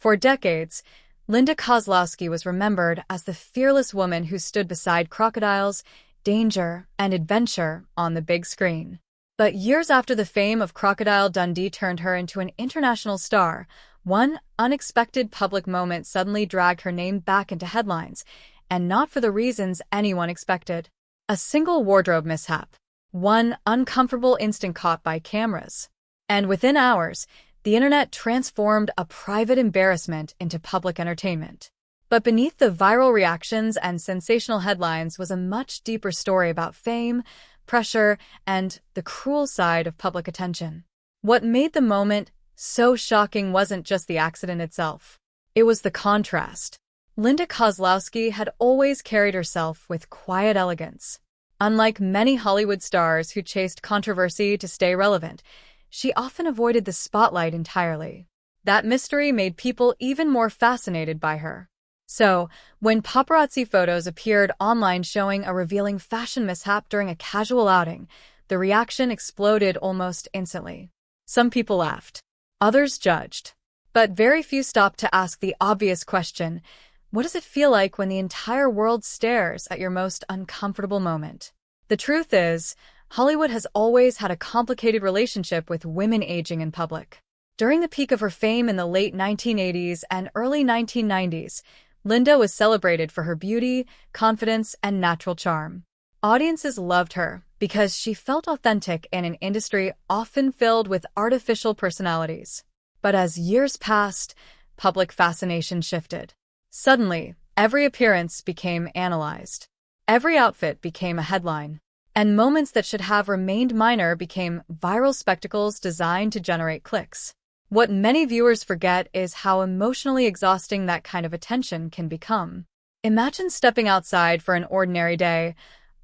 For decades, Linda Kozlowski was remembered as the fearless woman who stood beside crocodiles, danger, and adventure on the big screen. But years after the fame of Crocodile Dundee turned her into an international star, one unexpected public moment suddenly dragged her name back into headlines, and not for the reasons anyone expected. A single wardrobe mishap. One uncomfortable instant caught by cameras. And within hours, the internet transformed a private embarrassment into public entertainment. But beneath the viral reactions and sensational headlines was a much deeper story about fame, pressure, and the cruel side of public attention. What made the moment so shocking wasn't just the accident itself. It was the contrast. Linda Kozlowski had always carried herself with quiet elegance. Unlike many Hollywood stars who chased controversy to stay relevant, she often avoided the spotlight entirely. That mystery made people even more fascinated by her. So, when paparazzi photos appeared online showing a revealing fashion mishap during a casual outing, the reaction exploded almost instantly. Some people laughed. Others judged. But very few stopped to ask the obvious question: what does it feel like when the entire world stares at your most uncomfortable moment? The truth is, Hollywood has always had a complicated relationship with women aging in public. During the peak of her fame in the late 1980s and early 1990s, Linda was celebrated for her beauty, confidence, and natural charm. Audiences loved her because she felt authentic in an industry often filled with artificial personalities. But as years passed, public fascination shifted. Suddenly, every appearance became analyzed. Every outfit became a headline. And moments that should have remained minor became viral spectacles designed to generate clicks. What many viewers forget is how emotionally exhausting that kind of attention can become. Imagine stepping outside for an ordinary day,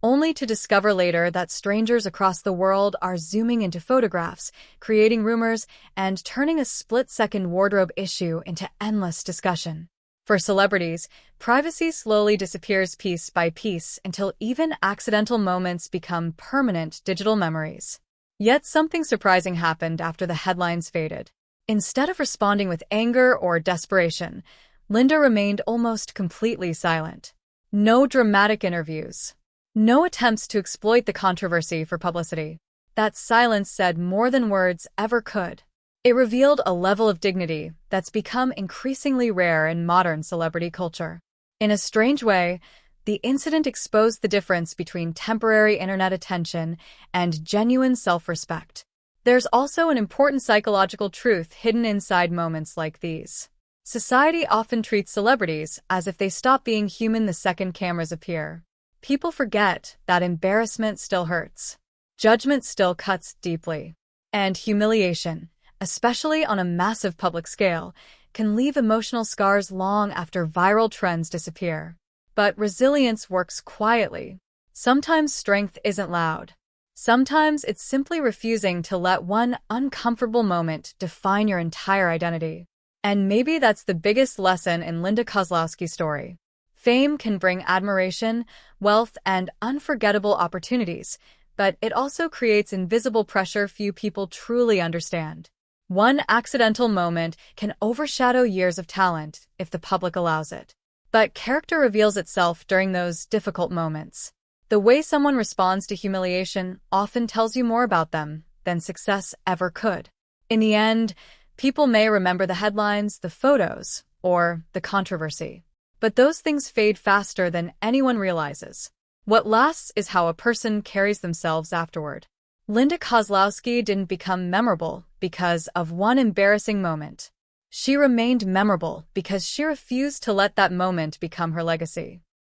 only to discover later that strangers across the world are zooming into photographs, creating rumors, and turning a split-second wardrobe issue into endless discussion. For celebrities, privacy slowly disappears piece by piece until even accidental moments become permanent digital memories. Yet something surprising happened after the headlines faded. Instead of responding with anger or desperation, Linda remained almost completely silent. No dramatic interviews. No attempts to exploit the controversy for publicity. That silence said more than words ever could. It revealed a level of dignity that's become increasingly rare in modern celebrity culture. In a strange way, the incident exposed the difference between temporary internet attention and genuine self-respect. There's also an important psychological truth hidden inside moments like these. Society often treats celebrities as if they stop being human the second cameras appear. People forget that embarrassment still hurts. Judgment still cuts deeply. And humiliation, especially on a massive public scale, can leave emotional scars long after viral trends disappear. But resilience works quietly. Sometimes strength isn't loud. Sometimes it's simply refusing to let one uncomfortable moment define your entire identity. And maybe that's the biggest lesson in Linda Kozlowski's story. Fame can bring admiration, wealth, and unforgettable opportunities, but it also creates invisible pressure few people truly understand. One accidental moment can overshadow years of talent if the public allows it. But character reveals itself during those difficult moments. The way someone responds to humiliation often tells you more about them than success ever could. In the end, people may remember the headlines, the photos, or the controversy. But those things fade faster than anyone realizes. What lasts is how a person carries themselves afterward. Linda Kozlowski didn't become memorable because of one embarrassing moment. She remained memorable because she refused to let that moment become her legacy.